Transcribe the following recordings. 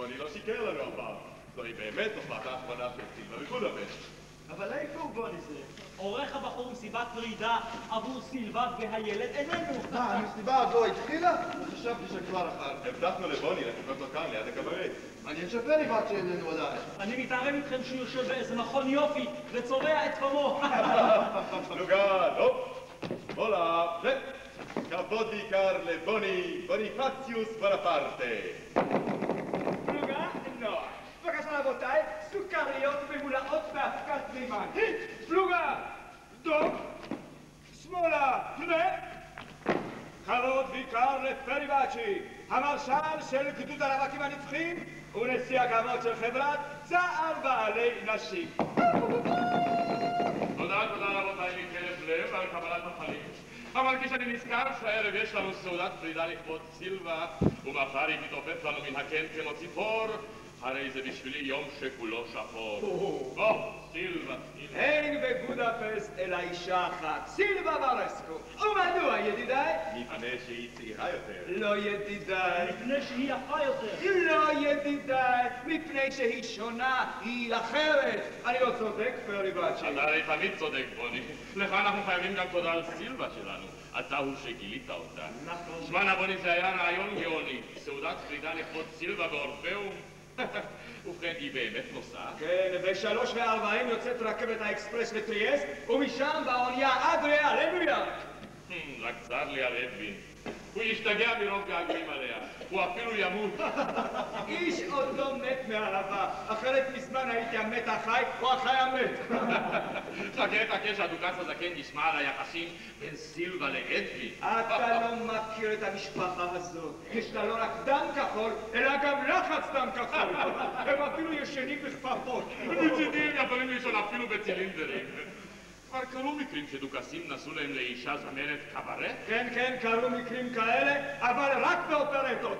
בוני לא שיקר לנו הפעם. זוהי באמת הופעת האחרונה של סילבה בבודפשט. אבל איפה הוא בוני זה? עורך הבחור מסיבת פרידה עבור סילבה והילד איננו. המסיבה עוד לא התחילה? חשבתי שכבר אחר. הבטחנו לבוני לחכות לו כאן ליד הקברט. מעניין שפריבט שאיננו עדיין. אני מתערב איתכם שהוא יושב באיזה מכון יופי וצורע את פמו. פלוגה, לא. הולה, כבוד בעיקר לבוני, בוניפציוס בונפרטה. פלוגה, נוח. בבקשה רבותיי, סוכריות ממולאות באבקת מימן. פלוגה, דום, שמאלה, פנה. כבוד בעיקר לפריבצ'י, המרשל של גדוד הרווקים הנצחים ונשיא הכבוד של חברת צער בעלי נשים. תודה רבותיי מקרב לב על קבלת מחלים. אבל כשאני נזכר שהערב יש לנו סעודת פרידה לכבוד סילבה ומחר היא תתעופף לנו מן הקן כמו ציפור, הרי זה בשבילי יום שכולו שחור. סילבה, סילבה. אין בבודפשט אלא אישה אחת, סילבה ברסקו. ומדוע ידידיי? מפני שהיא צעירה יותר. לא ידידיי. מפני שהיא יפה יותר. לא ידידיי, מפני שהיא שונה, היא אחרת. אני לא צודק, פריבצ'י. אתה הרי תמיד צודק, בוני. לך אנחנו חייבים גם תודה על סילבה שלנו. אתה הוא שגילית אותה. נכון. שמע נא בוני, זה היה רעיון גאוני. סעודת פרידה לכבוד סילבה באורפאום. ובכן, היא באמת נוסעת? כן, ב3:40 יוצאת רכבת האקספרס לטריאסט, ומשם באונייה אדריה לניו יורק. רק צר לי על אדווין. הוא ישתגע מרוב געגועים עליה. הוא אפילו ימות. איש עוד לא מת מאהבה, אחרת מזמן הייתי המת החי או החי המת. חכה שהדוכס הזקן ישמע על היחסים בין סילבה לאדווין. אתה לא מכיר את המשפחה הזאת. יש לה לא רק דם כחול, אלא גם לחץ דם כחול. הם אפילו ישנים בכפפות. מצידי הם יכולים לישון אפילו בצילינדרים. כבר קרו מקרים שדוכסים נסעו להם לאישה זמרת קברט? כן, קרו מקרים כאלה, אבל רק באופרטות.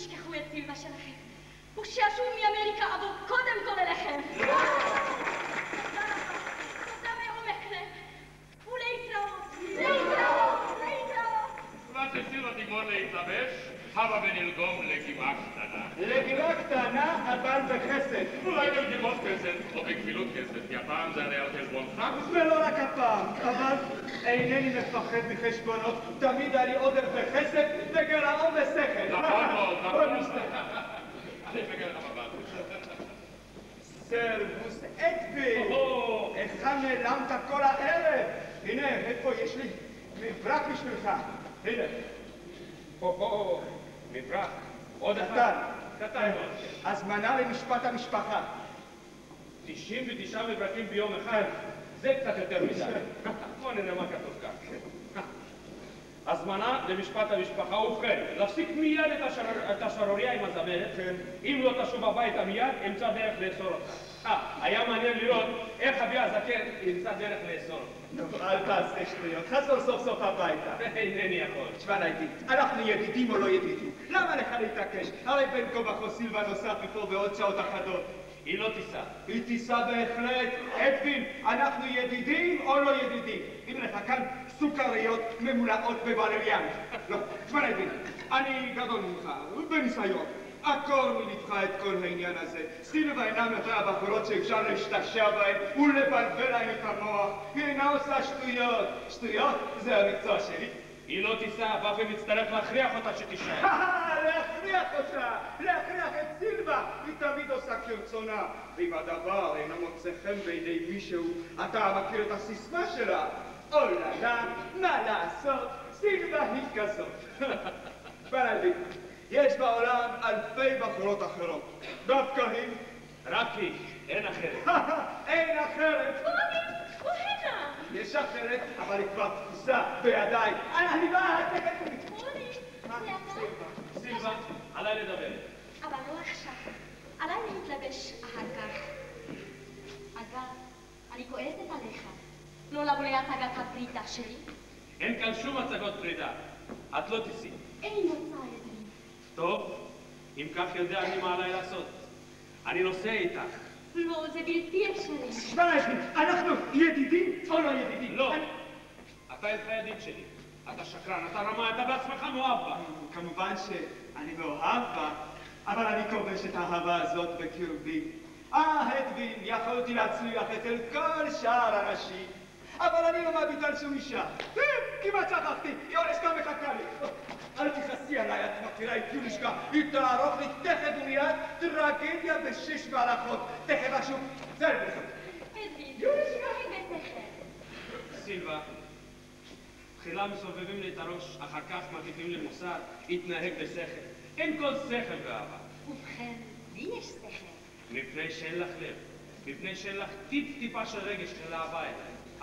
תשכחו את סילבה שלכם. הוא שישוב מאמריקה עבור קודם כל אליכם. תודה מעומק לב. ולהתראות. ועד שסילבה תגמור להתלבש, הבה ונלגום לגימה קטנה. לגימה קטנה, אבל בחסד. אולי בגמות כסף, או בכפילות כסף, כי הפעם זה הרי על חשבונך. ולא רק הפעם, אבל אינני מפחד מחשבונות. תמיד היה לי עודף בחסד וגירעון בשכל. נכון מאוד, נכון. אני מגן לך מבט. סרבוס אדוין, היכן נעלמת כל הערב? הנה, איפה יש לי מברק בשבילך. הנה. מברק. עוד קטן. קטן. הזמנה למשפט המשפחה. 99 מברקים ביום אחד, זה קצת יותר מדי. בוא נראה מה כתוב כאן. הזמנה למשפט המשפחה, ובכן, להפסיק מיד את השערוריה עם הזמרת. אם לא תשוב הביתה מיד, אמצא דרך לאסור אותך. היה מעניין לראות איך אבי הזקן ימצא דרך לאסור אותך. נו, אל תעשה שטויות. חזור סוף סוף הביתה. אינני יכול. תשמע נהידי, אנחנו ידידים או לא ידידים? למה לך להתעקש? הרי בין כה וכה סילבה נוסף מפה בעוד שעות אחדות. היא לא תיסע. היא תיסע בהחלט. אדוין, אנחנו ידידים או לא ידידים? הנה לך כאן סוכריות ממולאות בוולריאן. לא, תשמע נהידי, אני גדול ממך, בניסיון. עקור מלבך את כל העניין הזה. סילבה אינה מאחורי הבחורות שאפשר להשתעשע בהן ולבלבל להן את המוח. היא אינה עושה שטויות. שטויות זה המקצוע שלי. היא לא תיסע, ואף אם נצטרך להכריח אותה שתישאר. להכריח אותה! להכריח את סילבה! היא תמיד עושה כרצונה. ואם הדבר אינו מוצא חן בעיני מישהו, אתה מכיר את הסיסמה שלה? אוללה, מה לעשות? סילבה היא כזאת. בלעדי. יש בעולם אלפי בחורות אחרות. דווקא היא. רק היא, אין אחרת. אין אחרת. הוא הנה. יש אחרת, אבל היא כבר תפוסה בידיי. אני בא, רוני, זה אתה? סילבה, עליי לדבר. אבל לא עכשיו. עליי להתלבש אחר כך. אגב, אני כועסת עליך. לא לבוא להצגת הפרידה שלי. אין כאן שום הצגות פרידה. את לא תיסעי. אין מוצא ידי. טוב, אם כך יודע אני מה עליי לעשות. אני נוסע איתך. לא, זה בלתי אפשרי. תשמע, אנחנו ידידים או לא ידידים? לא. אתה אינך ידיד שלי. אתה שקרן, אתה רמה, אתה בעצמך מאוהב בה. כמובן שאני מאוהב בה, אבל אני כובש את האהבה הזאת בקרבי. אדוין, יכולתי להצליח אצל כל שאר האנשים, אבל אני לא מביט על שום אישה. כמעט שכחתי, יולשקה מחכה לי. אל תכעסי עליי, את מכירה את יולשקה, היא תערוך לי תכף ומיד טרגדיה ב6 מהלכות. תכף אשוב, זה בסוף. אדוין, יולשקה. נהג בשכל. סילבה, תחילה מסובבים לי את הראש, אחר כך מטיפים לי מוסר, התנהג בשכל. אין כל שכל באהבה. ובכן, לי יש שכל. מפני שאין לך לב, מפני שאין לך טיפ-טיפה של רגש של אהבה אליי.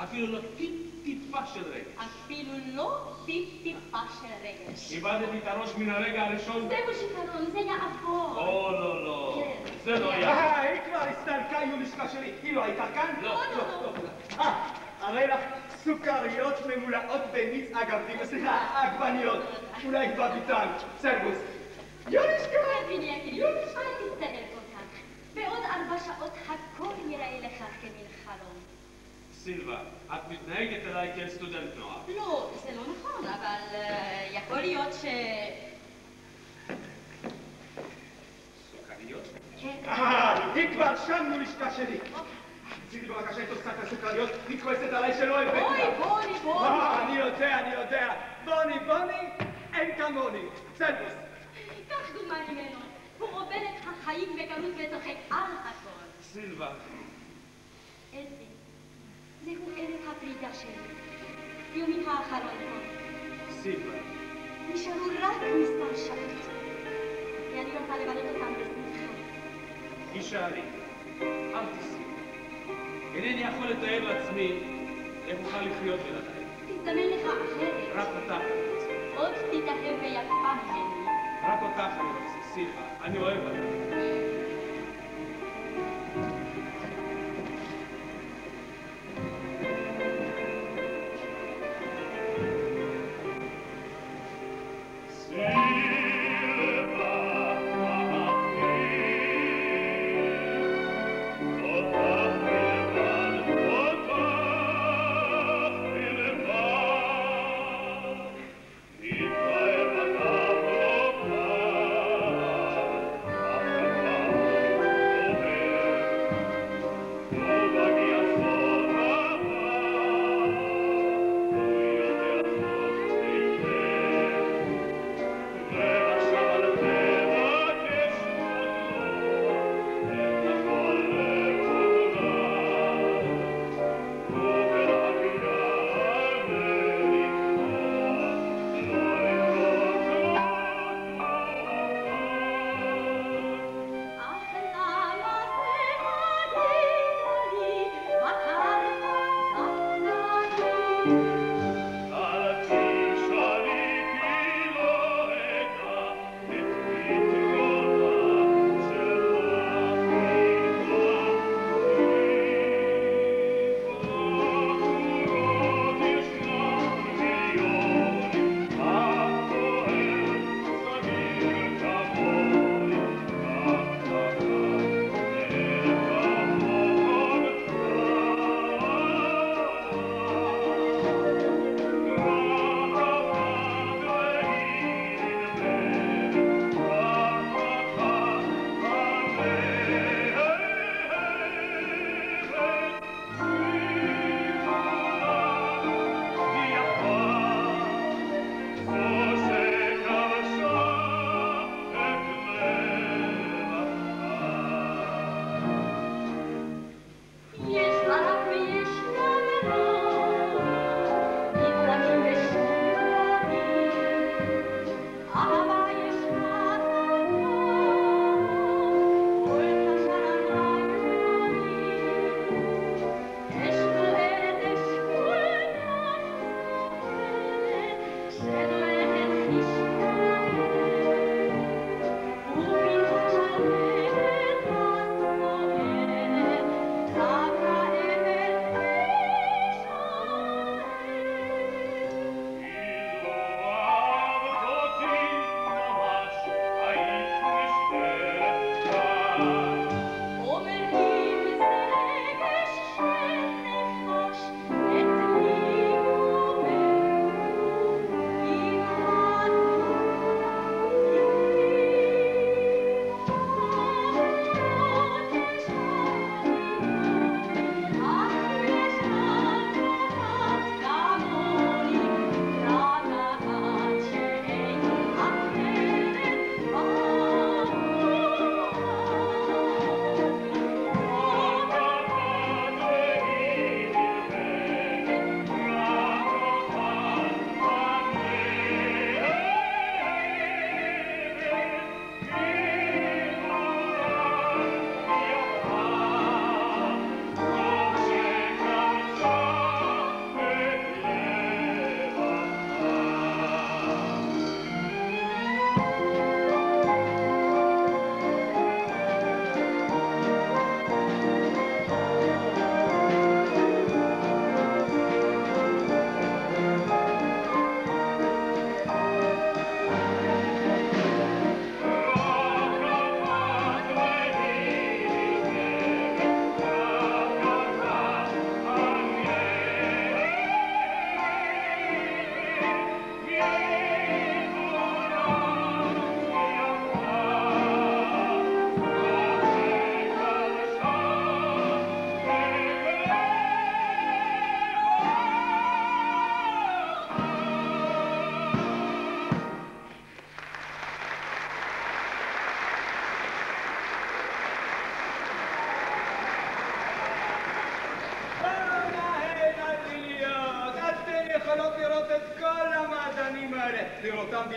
אפילו לא טיפ-טיפה של רגש. אפילו לא טיפ-טיפה של רגש. איבדתי את הראש מן הרגע הראשון. זהו שיכרון, זה יעבור. או, לא, לא. כן. זה לא היה. היא כבר הסתלקה, יולשקה שלי. היא לא הייתה כאן? לא. הרי לך סוכריות ממולאות במיץ אגבי, סליחה, עגבניות. אולי בביטן. סרבוס. יולשקה! אדוין יקירי, אל תצטער כל כך. בעוד 4 שעות הכל יראה לך כמין חלום. סילבה, את מתנהגת אליי כאל סטודנט נוער. לא, זה לא נכון, אבל יכול להיות ש... סוכריות? כן. היא כבר שם יולשקה שלי. תציגי בבקשה את עושת הסוכריות, היא כועסת עליי שלא הבאת לה. בוני. אני יודע. בוני, אין כמוני. סרבוס. קח דוגמה ממנו. הוא עובר את החיים בקלות וצוחק על הכל. סילבה. אדוין, זהו ערב הפרידה שלי. יומי האחרון פה. סילבה. נשארו רק מספר שעות. ואני רוצה לבלות אותם בשמחה. הישארי, אל תיסעי. אינני יכול לתאר לעצמי איך אוכל לחיות בלעדיי. תזדמן לך אחרת. רק אותך. עוד תתאהב ויפה ממני. רק אותך אני רוצה, סילבה. אני אוהב אותך. Silva,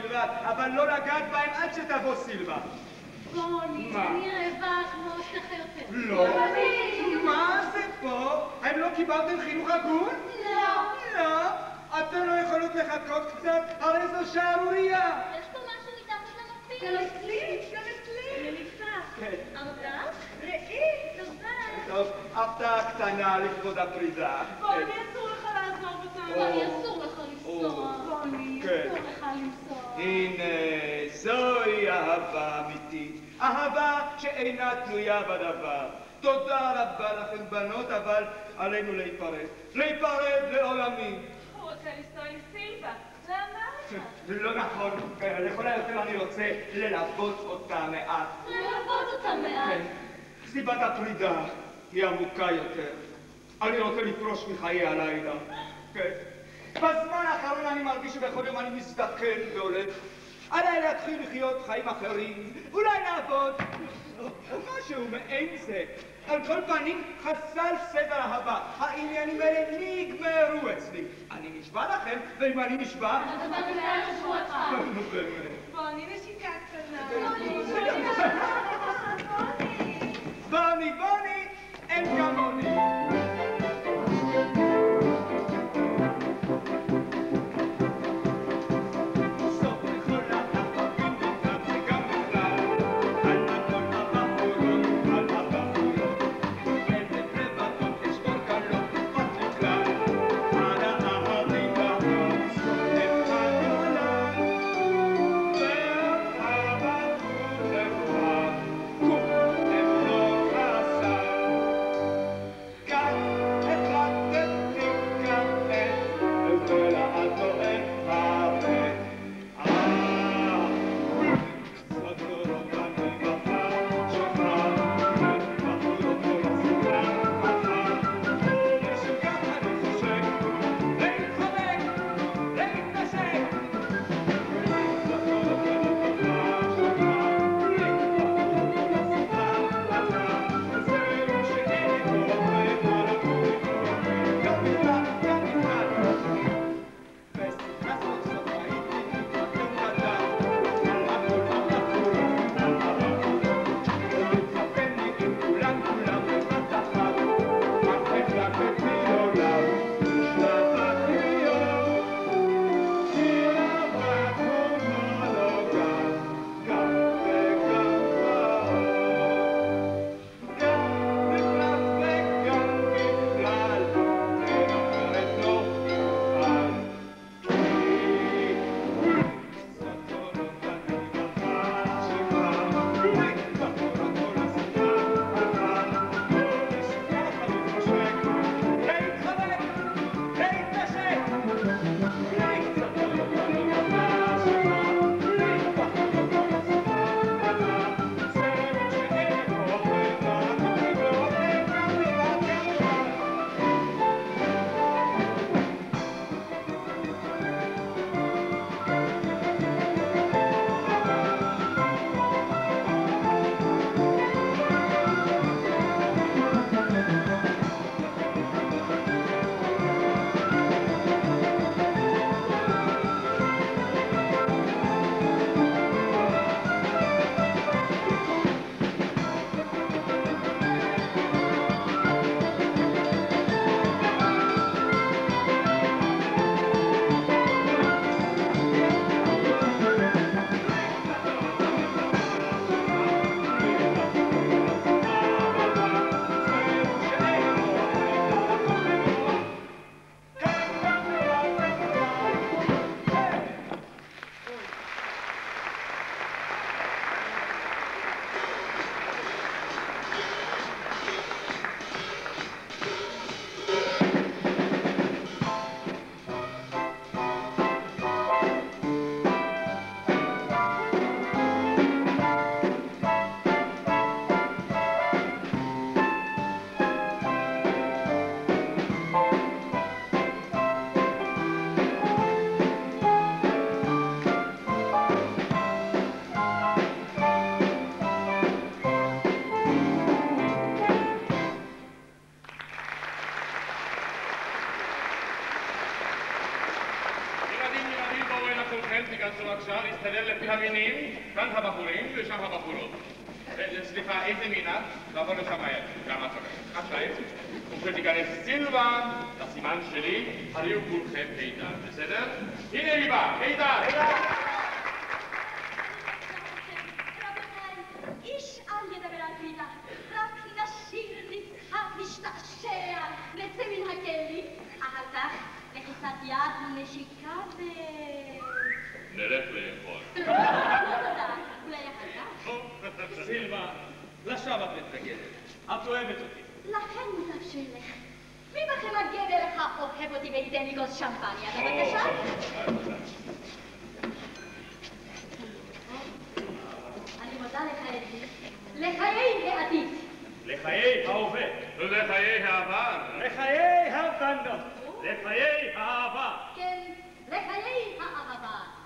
בלבד, אבל לא לגעת בהם עד שתבוא סילבה. בוני, מה? אני רעבה כמו שתך יותר. לא. מה זה פה? האם לא קיבלתם חינוך הגון? לא. לא. אתן לא יכולות לחכות קצת? הרי זו שערורייה. יש פה משהו מתחת למפיל. גם אצלי, גם אצלי. לליפה. כן. ארבע? ראי, טובה. טוב, הפתעה קטנה לכבוד הפרידה. בוני, אסור לך לעזוב אותנו. בוני, אסור לך לנסוע. בוני, כן. אסור לך לנסוע. הנה, זוהי אהבה אמיתית. אהבה שאינה תלויה בדבר. תודה רבה לכם בנות, אבל עלינו להיפרד. להיפרד לעולמי. הוא רוצה לנסוע עם סילבה. למה? לא נכון, לכל היותר אני רוצה ללוות אותה מעט. ללוות אותה מעט. כן. סיבת הפרידה היא עמוקה יותר. אני רוצה לפרוש מחיי הלילה. כן. בזמן האחרון אני מרגיש שבכל יום אני מזדקן והולך. עליי להתחיל לחיות חיים אחרים, אולי לעבוד, או משהו מעין זה. על כל פנים, חסל סדר אהבה. העניינים האלה נגמרו אצלי. אני נשבע לכם, ואם אני נשבע... הדבר הזה היה שבועך. נו באמת. בוני, נשיקה קטנה. בוני, בוני, אין כמוני. לפי המינים, כאן הבחורים ושם הבחורות. סליחה, איזה מינה? לעבור לשם מהר. גם את צודקת. חשאי. וכשתיכנס סילבה, לסימן שלי, הריעו כולכם הידד. בסדר? הנה היא באה, הידד! רבותיי, איש אל ידבר על פרידה, רק נשיר, נצחק, נשתעשע, נצא מן הכלא. אחר כך, לחיצת יד, נשיקה ו... נלך לאכול. לא תודה, אולי אחר כך. סילבה, לשווא את מתנגדת. את אוהבת אותי. לכן מתאפשר לך. מי בכם הגבר האוהב אותי וייתן לי כוס שמפניה? בבקשה? אני מודה לך, אדלי, לחיי העתיד. לחיי ההווה. לחיי העבר. לחיי הבנות. לחיי האהבה. כן, לחיי האהבה.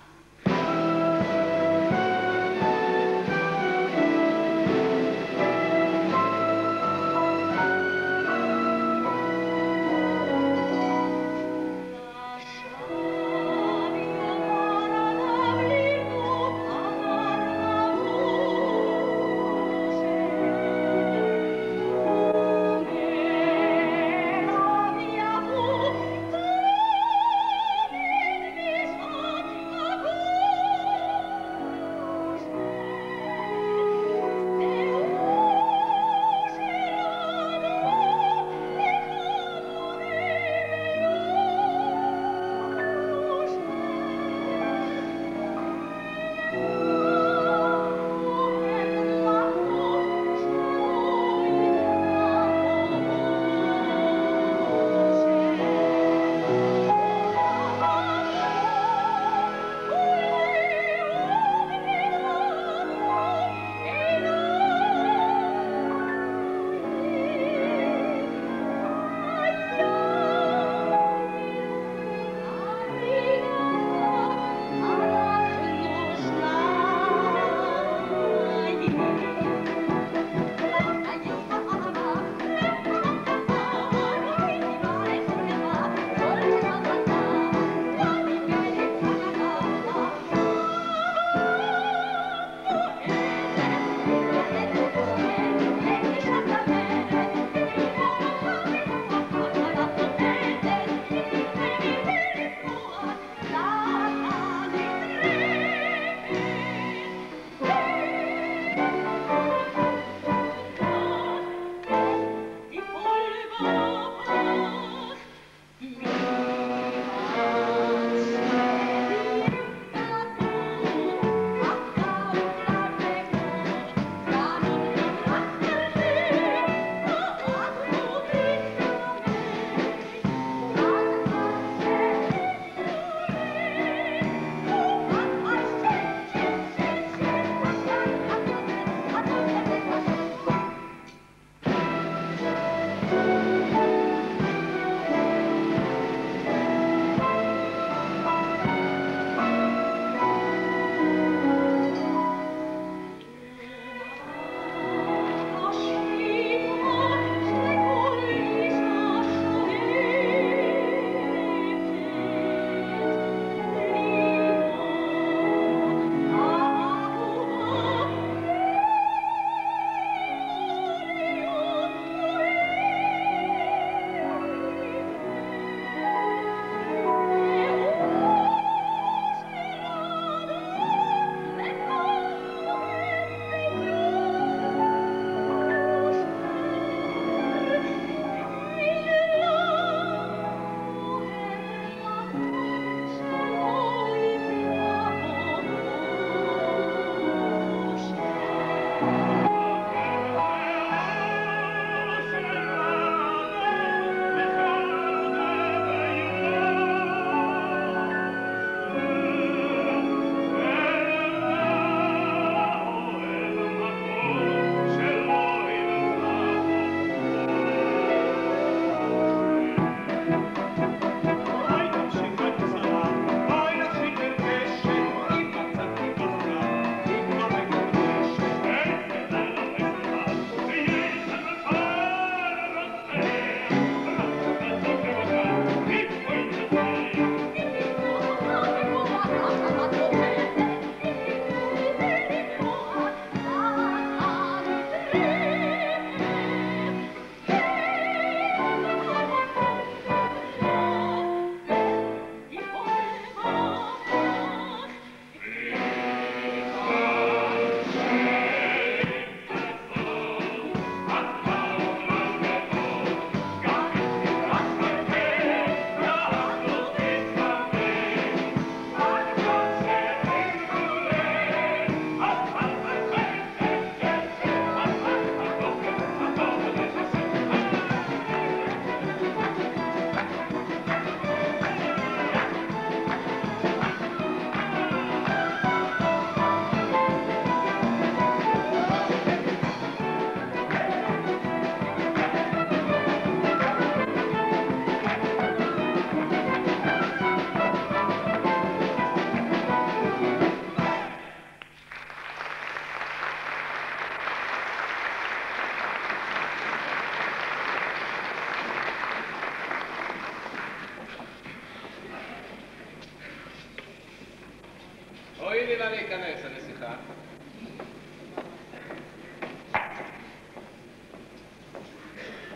נסיכה.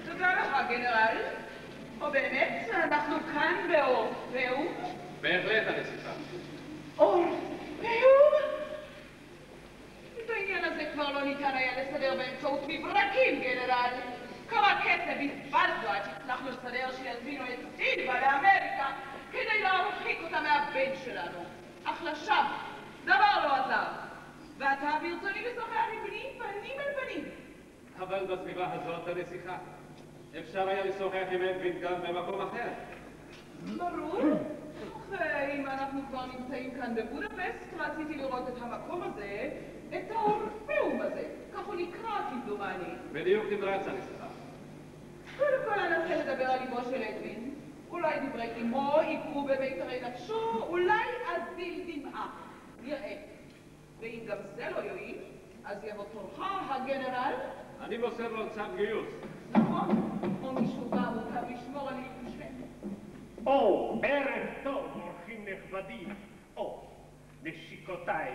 תודה לך, גנרל. או באמת, אנחנו כאן באורפאום? בהחלט הנסיכה. אורפאום? את העניין הזה כבר לא ניתן היה לסדר באמצעות מברקים, גנרל. כמה כסף בזבזנו עד שהצלחנו לסדר שיזמינו את סילבה לאמריקה כדי להרחיק אותה מהבן שלנו. אך לשווא, דבר לא עזר. ואתה ברצוני לשוחח עם בני פנים אל פנים. אבל בסביבה הזאת הנסיכה. אפשר היה לשוחח עם אדווין גם במקום אחר. ברור. אם אנחנו כבר נמצאים כאן בבודפסט, רציתי לראות את המקום הזה, את האורפאום הזה. כך הוא נקרא כמדומני. בדיוק נדרץ הנסיכה. קודם כל אנסה לדבר על ליבו של אדווין. אולי דברי אמו יקרו במיתרי נפשו, אולי אזיל דמעה. נראה. ואם גם זה לא יועיל, אז יבוא תורך, הגנרל. אני מוסר לו צו גיוס. נכון, או מישהו בא מוטב לשמור על ילושנו. ערב טוב, אורחים נכבדים. נשיקותיי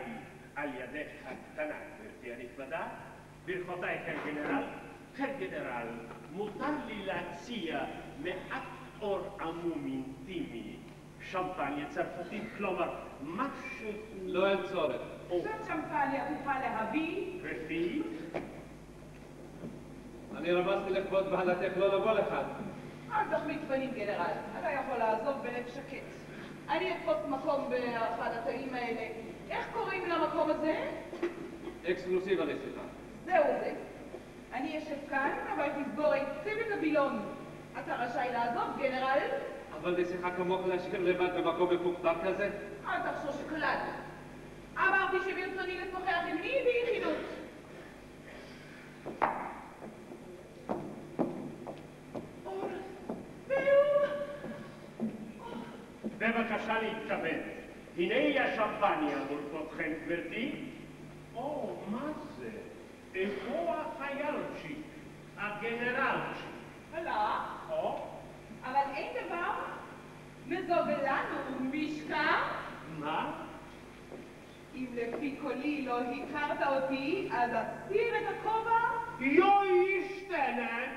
על ידך הקטנה, גברתי הנכבדה. ברכותיי, herr גנרל. herr גנרל, מותר לי להציע מעט אור עמום אינטימי. שמפניה צרפתית, כלומר, משהו... לא אין צורך. זאת שמפניה תוכל להביא? גברתי? אני רמזתי לכבוד בהנתך לא לבוא לכאן. אל תחמיץ פנים, גנרל. אתה יכול לעזוב בלב שקט. אני אתפוס מקום באחד התאים האלה. איך קוראים למקום הזה? אקסקלוסיב הנסיכה. זהו זה. אני אשב כאן, אבל תסגור היטב את הבילון. אתה רשאי לעזוב, גנרל? אבל נסיכה כמוך להשאיר לבד במקום מפוקפק כזה? אל תחשוש כלל. אמרתי שברצוני לשוחח עם מי ביחידות. בבקשה להתכבד. הנה השמפניה מול כבודכם, גברתי. מה זה? איפה החיילצ'יק? הגנרלצ'יק. הלך. אבל אין דבר מזוגלנו, מישקה. מה? אם לפי קולי לא הכרת אותי, אז אסיר את הכובע. יוי השתנן!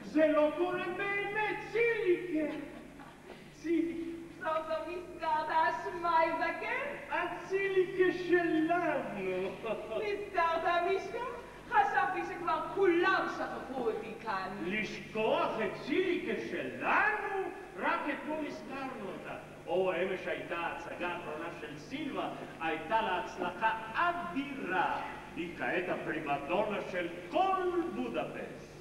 זה לא קורה באמת, ציליקה! ציליקה. סוף סוף נזכרת אשמי זקן? הציליקה שלנו! נזכרת, מישקה? חשבתי שכבר כולם שכחו אותי כאן. לשכוח את ציליקה שלנו? רק אתמול הזכרנו אותה. אמש הייתה ההצגה האחרונה של סילבה, הייתה לה הצלחה אדירה. היא כעת הפרימדונה של כל בודפסט.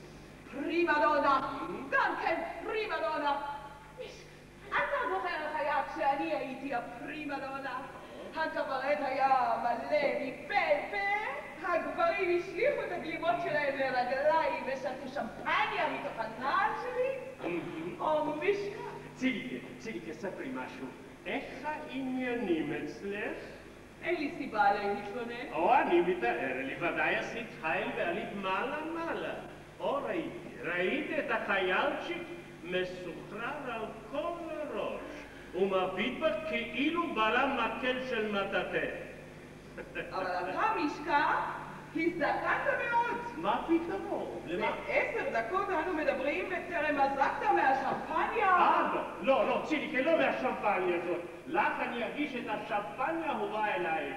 פרימדונה, גם כן פרימדונה. אתה זוכר איך היה כשאני הייתי הפרימדונה? הקברט היה מלא מפה אל פה, הגברים השליכו את הגלימות שלהם לרגליים ושתו שמפניה מתוך הנעל שלי. או מישקה. ציליקה, ספרי משהו. איך העניינים אצלך? אין לי סיבה להתלונן. אני מתאר לי, ודאי עשית חיל ועלית מעלה. ראית את החיילצ'יק מסוחרר על כל הראש, ומביט בה כאילו בעלה מקל של מטאטא. אבל אתה, מישקה, הזדקנת מאוד. מה פתאום? ב10 דקות אנו מדברים וטרם עזקת מהשמפניה. לא, ציליקה, לא מהשמפניה הזאת. לך אני אגיש את השמפניה הובא אליי.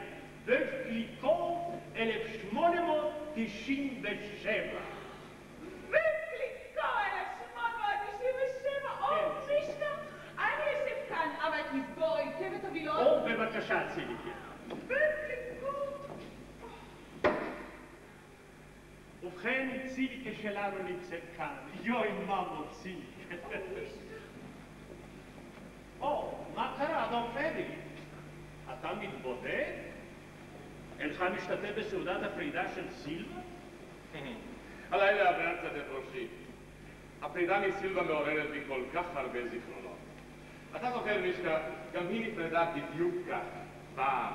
בקליקו 1897. בקליקו 1897? מישקה, אני אשב כאן, אבל תסגור היטב את הווילון. בבקשה, ציליקה. בקליקו. ובכן, ציליקה שלנו נמצאת כאן. יוי ממו, ציליקה. מה קרה, אדון פרי? אתה מתבודד? אינך משתתף בסעודת הפרידה של סילבה? הלילה עבר קצת את ראשי. הפרידה מסילבה מעוררת בי כל כך הרבה זיכרונות. אתה זוכר, מישקה, גם היא נפרדה בדיוק כך, פעם.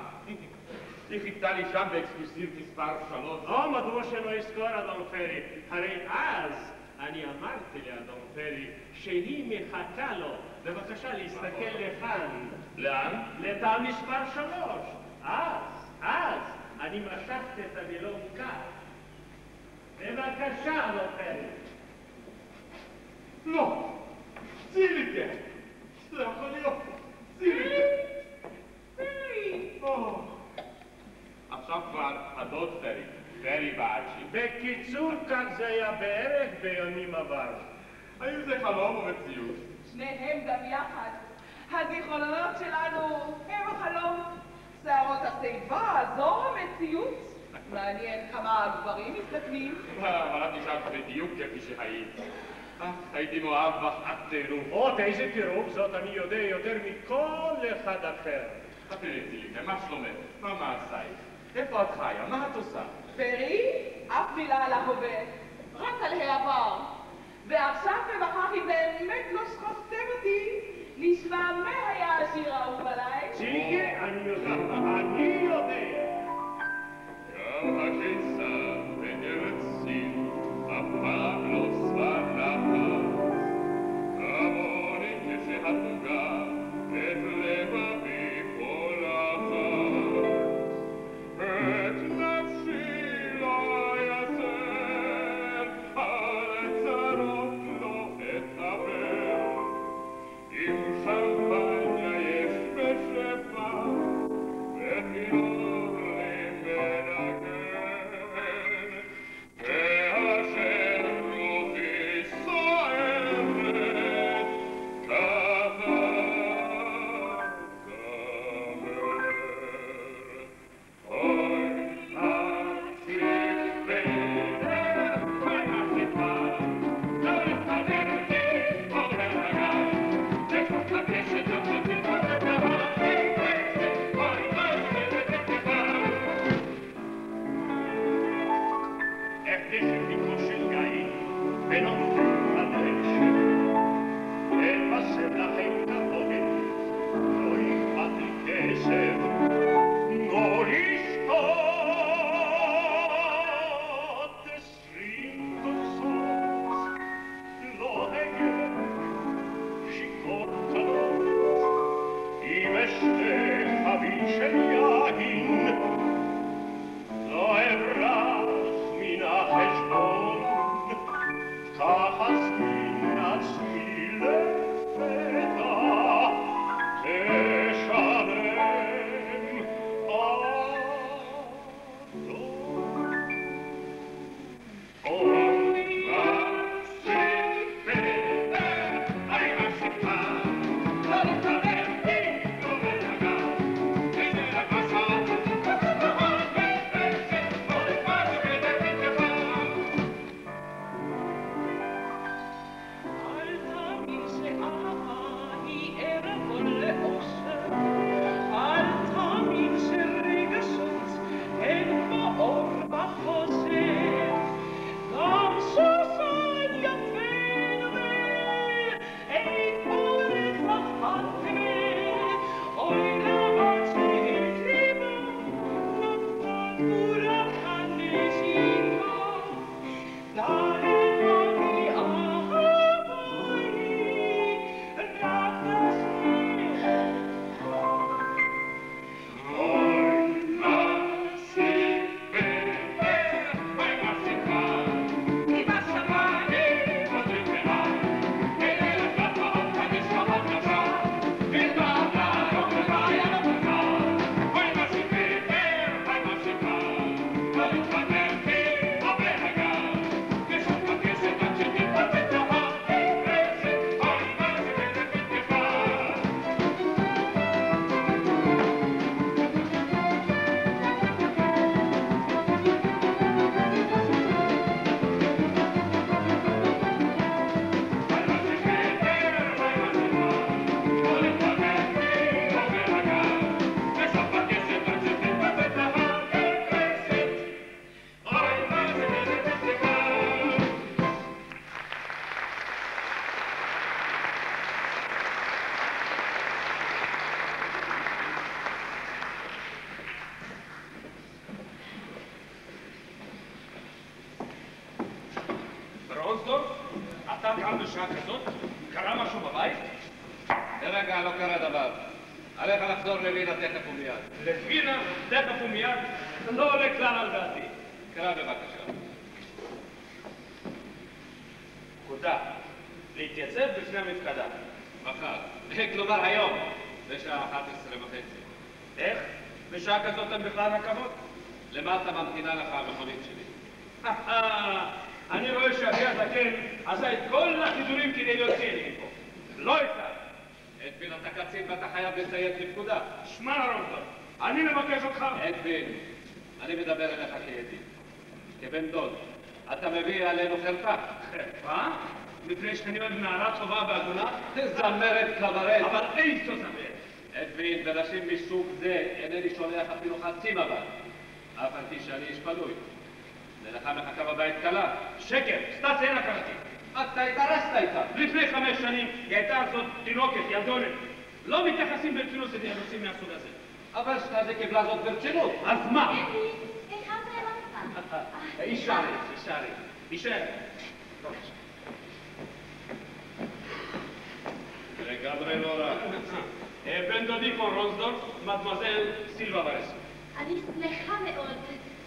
היא חיכתה לי שם באקסקלוסיב מספר 3. מדוע שלא יזכור, אדון פרי? הרי אז אני אמרתי לאדון פרי שהיא מחכה לו. בבקשה להסתכל לכאן. לאן? לתא מספר 3. אז אני משכתי את הווילון כאן. בבקשה, לא פרי. לא, ציליקה. זה יכול להיות. ציליקה. עכשיו כבר הדוד פרי. פרי באצ'י. בקיצור, כך זה היה בערך בימים עברו. האם זה חלום או מציאות? שניהם גם יחד. הזיכרונות שלנו הם החלום. שערות השיבה, זו המציאות. מעניין כמה הגברים מסתכלים. אבל את נשארת בדיוק כפי שהיית. הייתי מאוהב בך עד טירוף. עוד איזה טירוף, זאת אני יודע יותר מכל אחד אחר. חפרי ציליקה, מה שלומך? מה מעשייך? איפה את חיה? מה את עושה? פרי, אף מילה על ההווה, רק על העבר. ועכשיו ומחר אם באמת לא שכחתם אותי, נשמע מה היה השיר האהוב עליי. ציליקה, אני יודע. אני יודע. גם הקיסר בארץ סין, אף פעם לא שבע נחת. כמוני כשהתוגה את לבבי פולחת. את נפשי לא יסר, על צרות לא אתעבר. אם שמפניה יש בשפע, וכינור לי מנגן, כאשר רוחי סוערת, ככה תאמר. אוי, נפשי פדר, אוי, נפשי פדר, לא להתחבר אותי, עובר הגל, תקוף לקשת אותי, אוי, Eftersom vi korsar i med någon flytande ökning. Det passar att hänga på det. Och i fabrikesen. Och i staden strinkorsås. Långe skikottanos. I värste havischen jag in. Då bras mina חשבון, ככה סמין עצמי לפתע, תשלם אדון. אוי נפשי פדר, אוי נפשי פדר, לא להתחבר בי, לא בלגן, איזה רק מסע, אתה קם בשעה כזאת? קרה משהו בבית? לרגע לא קרה דבר. עליך לחזור לווינה תכף ומיד. לווינה, תכף ומיד, לא עולה כלל על דעתי. קרא בבקשה. פקודה, להתייצב בפני המפקדה. מחר. כלומר היום, בשעה 11:30. איך? בשעה כזאת אין בכלל רכבות? למטה ממתינה לך המכונית שלי. אני רואה שאבי הזקן עשה את כל החידורים כדי להוציא לי מפה. לא איתה. אדווין, אתה קצין ואתה חייב לציית לפקודה. שמע לרומדון, אני מבקש אותך. אדווין, אני מדבר אליך כידיד. כבן דוד, אתה מביא עלינו חרפה. חרפה? מפני שאני עוד נערה טובה והגונה? זמרת קברט. אבל איזו זמרת. אדווין, בנשים מסוג זה אינני שולח אפילו חצי מבט. אף על פי שאני איש פנוי. מלאכה מחכה בבית קלה. שקר, סטאציה אין הכרתי. אתה התארסת איתה. לפני 5 שנים היא הייתה זאת תינוקת, ילדונת. לא מתייחסים ברצינות לנושאים מהסוג הזה. אבל שטאזי קיבלה זאת ברצינות. אז מה? אלי, היכן רלוונטה? אישרי. אישר. לגמרי לא רע. בן דודי פון רוזדורף, מדמזל סילבה ורס. אני שמחה מאוד.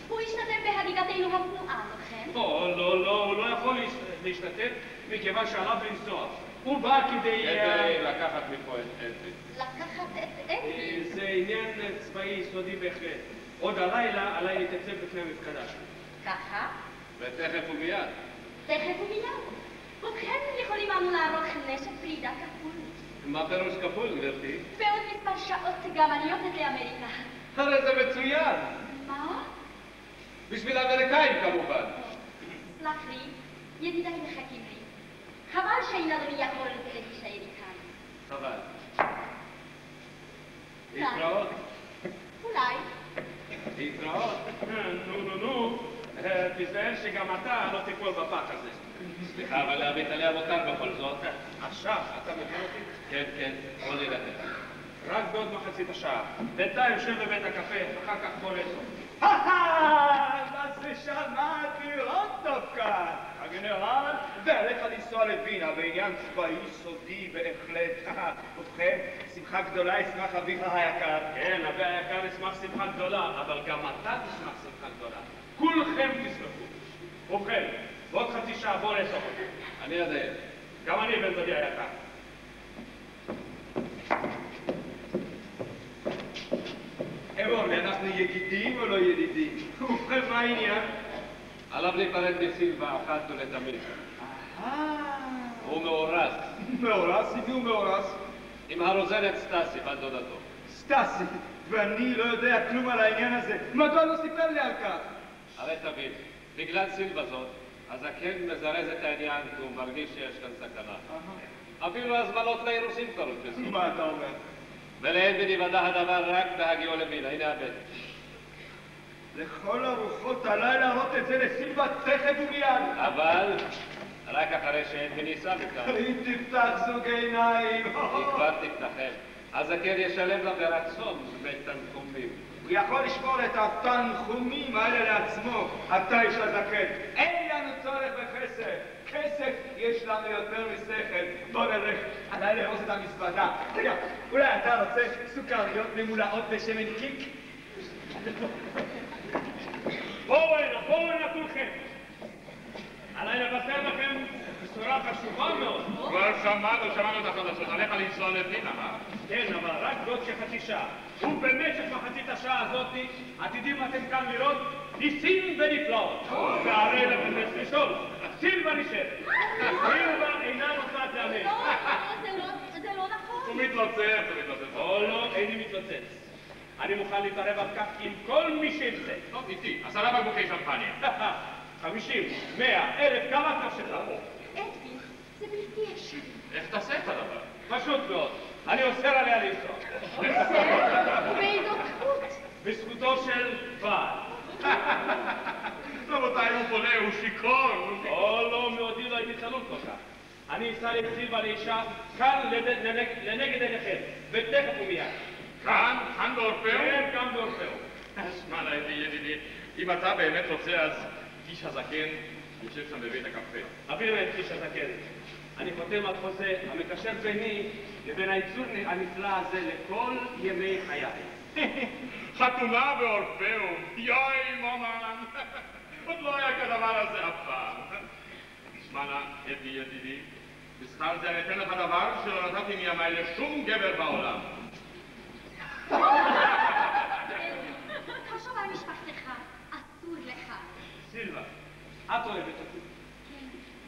הוא השתתף בהריגתנו הפנועה, לכן? לא, הוא לא יכול להשתתף מכיוון שעליו לנסוע. הוא בא כדי... כדי לקחת מפה את אדווין. לקחת את אלי? זה עניין צבאי סודי בהחלט. עוד הלילה עליי להתייצב בפני המפקדה שלי. ככה? ותכף ומיד. תכף ומיד. וכן יכולים אנו לערוך נשק פרידה כפול. מה פירוש כפול, גברתי? בעוד מספר שעות גם אני יוצאת לאמריקה. הרי זה מצוין. מה? בשביל האמריקאים כמובן. סלח לי, ידידיי מחכים לי. חבל שאין אדוני יכול להישאר איתנו. חבל. להתראות. אולי. להתראות. נו. תיזהר שגם אתה לא תיפול בפח הזה. סליחה, אבל להביט עליה מותר בכל זאת. עכשיו, אתה מבין אותי? כן, בוא נלך. רק בעוד מחצית השעה. בינתיים יושב בבית הקפה, אחר כך בוא לאסוף. מה זה שמעתי עוד דווקא? הגנרל, ועליך לנסוע לווינה בעניין צבאי סודי בהחלט. ובכן, שמחה גדולה ישמח אביך היקר. כן, אבי היקר ישמח שמחה גדולה, אבל גם אתה תשמח שמחה גדולה. כולכם תשמחו. ובכן, בעוד חצי שעה בוא לאסוף אותי. אני יודע. גם אני בן דודי היקר. אמור, אנחנו ידידים או לא ידידים? ובכן, מה העניין? עליו להיפרד מסילבה אחת ולתמיד. הוא מאורס. מאורס? עם מי הוא מאורס? עם הרוזנת סטאסי, בת דודתו. סטאסי, ואני לא יודע כלום על העניין הזה. מדוע לא סיפר לי על כך? הרי תבין, בגלל סילבה זאת, הזקן מזרז את העניין כי הוא מרגיש שיש כאן סכנה. אפילו הזמנות לאירוסים כבר הודפסו. מה אתה אומר? ולעין בנוודע הדבר רק בהגיעו לווינה, הנה הבט. לכל הרוחות עליי להראות את זה לסילבה תכף ומיד. אבל רק אחרי שאין וניסה מכאן. אם תפתח זוג עיניים. היא כבר תפתחם. הזקן ישלם לה ברצון דמי תנחומים. הוא יכול לשמור את התנחומים האלה לעצמו, אתה איש הזקן. אין לנו צורך בכסף. כסף יש לנו יותר משכל. בוא נלך, עליי לארוז את המזוודה. רגע, אולי אתה רוצה סוכריות ממולאות בשמן קיק? בואו הנה כולכם. עליי לבשר לכם בשורה חשובה מאוד. כבר שמענו את החדשות, עליך לנסוע לווינה, מה? כן, אבל רק בעוד כחצי שעה. ובמשך מחצית השעה הזאת עתידים אתם כאן לראות ניסים ונפלאות. והרי לכם לשאול, סילבה נשארת. סילבה אינה נוסעת לאמריקה. זה לא נכון. הוא מתלוצץ. לא, איני מתלוצץ. אני מוכן להתערב על כך עם כל מי שירצה. טוב, איתי, 10 בקבוקי שמפניה. 50, 100, 1000, כמה נפשך? אדווין, זה בלתי אפשרי. איך תעשה את הדבר? פשוט מאוד. אני אוסר עליה לנסוע. אוסר? ובאיזו זכות? בזכותו של בעל. רבותיי, הוא פונה, הוא שיכור. לא, מעודי לא הייתי צלול כל כך. אני אסע לסילבה לאישה כאן לנגד עיניכם, ותכף ומיד. כאן באורפאו? כן, כאן באורפאו. שמע לה, ידידי, אם אתה באמת רוצה, אז איש הזקן יושב שם בבית הקפה. אביא לה את איש הזקן. אני חותם על חוזה המקשר ביני לבין היצור הנפלא הזה לכל ימי חיי. חתונה באורפאום, יואי מומן, עוד לא היה כדבר הזה אף פעם. תשמע נא, אדי ידידי, בשכר זה אני אתן לך דבר שלא נתתי מימיי לשום גבר בעולם. תחשוב על משפחתך, אסור לך. סילבה, את אוהבת אותי.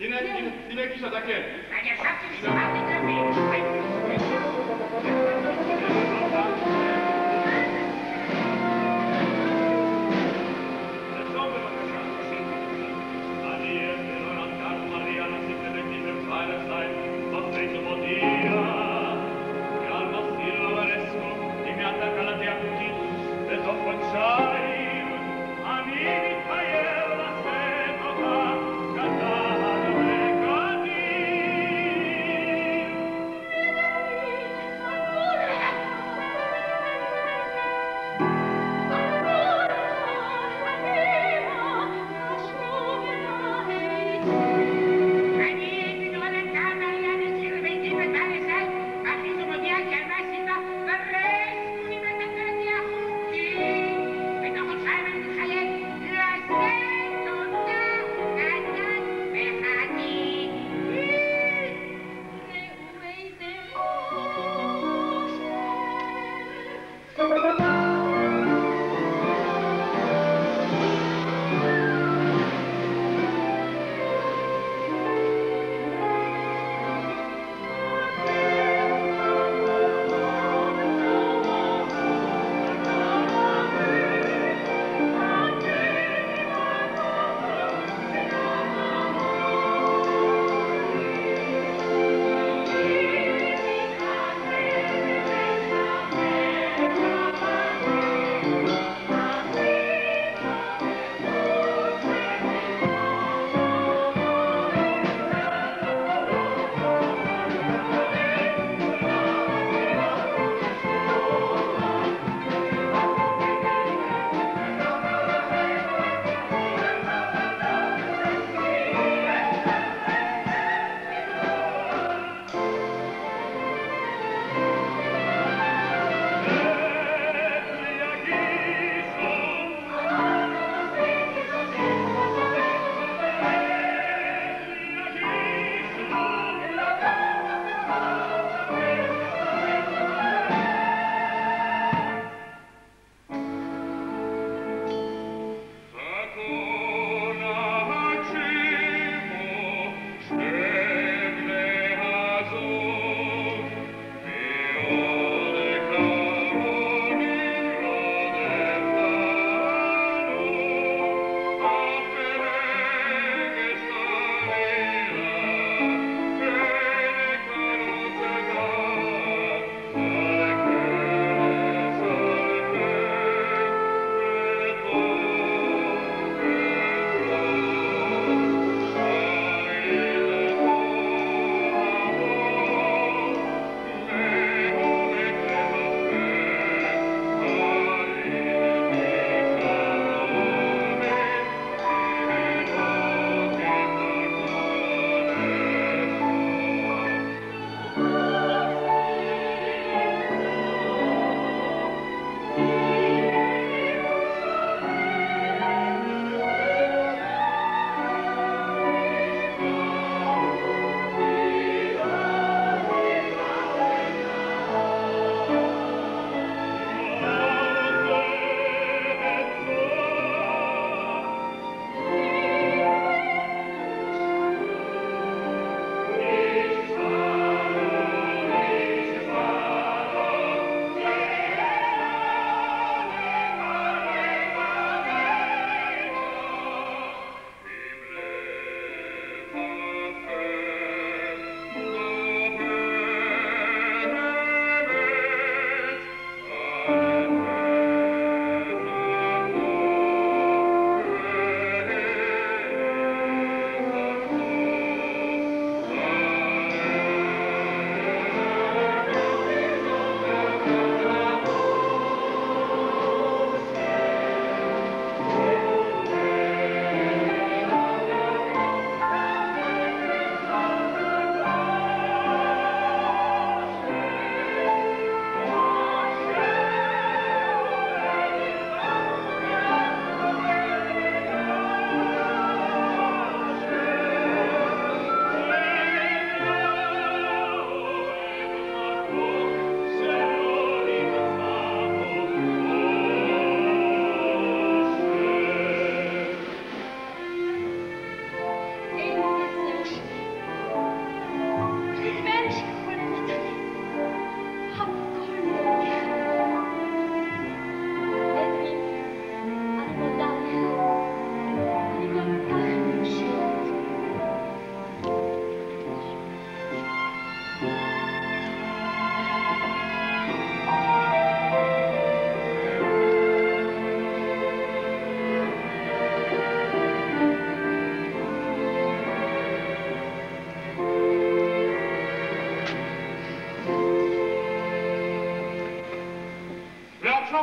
הנה גיש הזקן. אני ישבתי ושמעתי את רבי.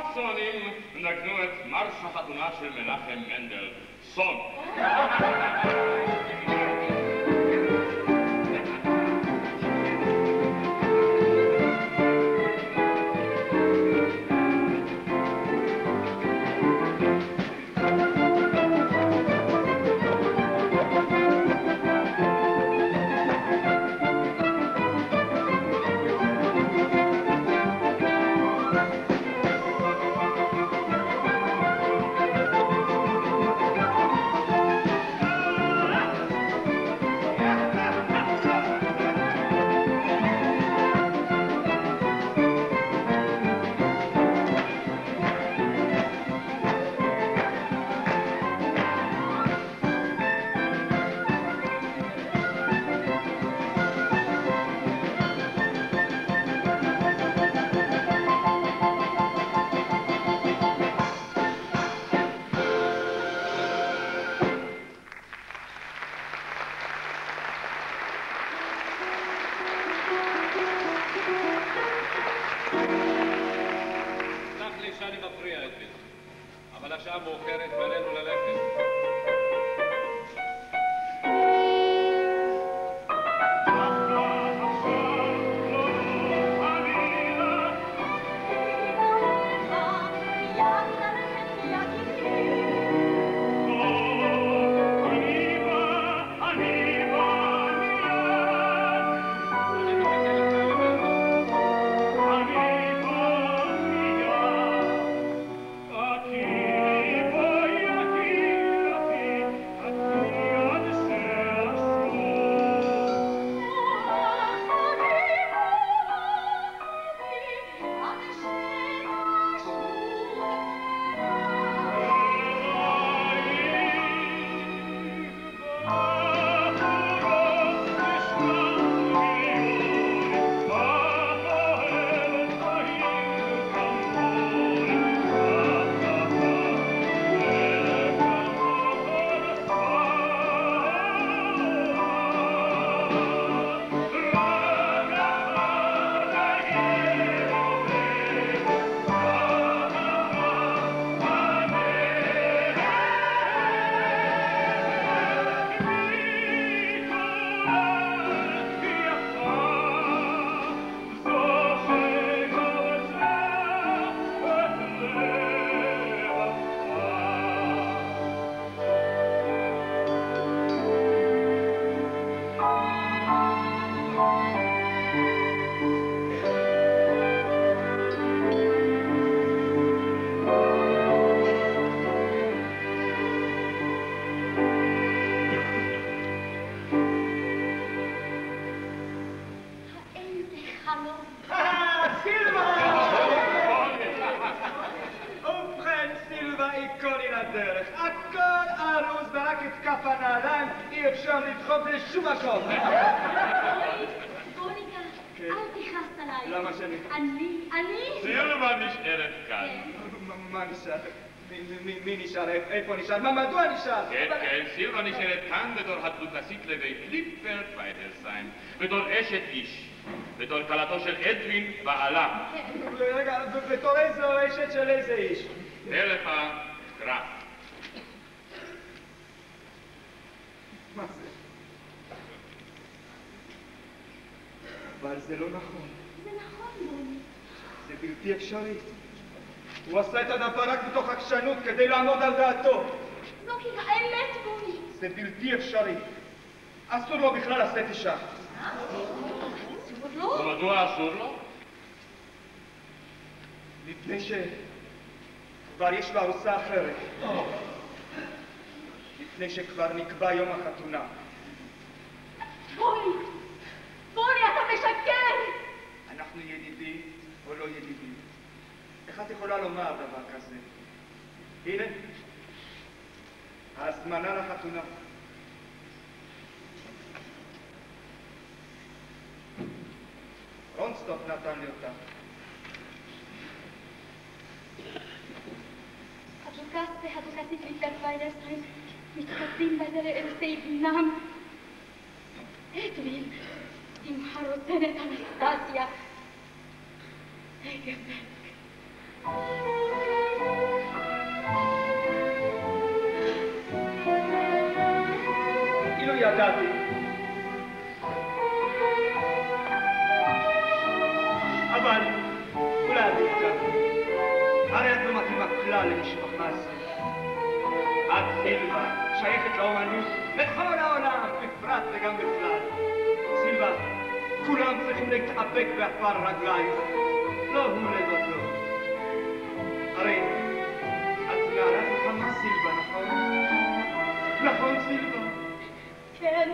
הסקסונים נגנו את מרש החתונה של מנחם מנדלסון. אבל השעה מאוחרת ועלינו ללכת. סילבה נשארת כאן. מה נשאר? מי נשאר? איפה נשאר? מדוע נשאר? כן, סילבה נשארת כאן בתור הדוכסית לבית ליפר פיידלסהיים, בתור אשת איש, בתור כלתו של אדווין בעלה. רגע, בתור איזו אשת של איזה איש? מלך גרף. מה זה? אבל זה לא נכון. זה נכון, בוני. זה בלתי אפשרי. הוא עשה את הדבר רק מתוך עקשנות כדי לעמוד על דעתו. זו כי האמת, בוני. זה בלתי אפשרי. אסור לו בכלל לשאת אישה. אסור לו? ומדוע אסור לו? מפני שכבר יש לו ארוסה אחרת. מפני שכבר נקבע יום החתונה. בוני! בוני, אתה משקר! אנחנו ידידים או לא ידידים. איך את יכולה לומר דבר כזה? הנה, ההזמנה לחתונה. רונסטוק נתן לי אותה. הדוכסית ליפר פיידלסהיים מתחתנים בזה לארוסי בנם. אדווין עם הרוצנת אנסטסיה. הגבק, אילו ידעתי, אבל אולי עדיף כך. הרי את לא מתאימה כלל למשפחה זו. את סילבה, שייכת לאומנות לכל העולם, בפרט וגם בכלל. סילבה, כולם צריכים להתאבק באפר רגליים, לא הוא לבדו. הרי את נערת חמה סילבה, נכון? נכון סילבה? כן,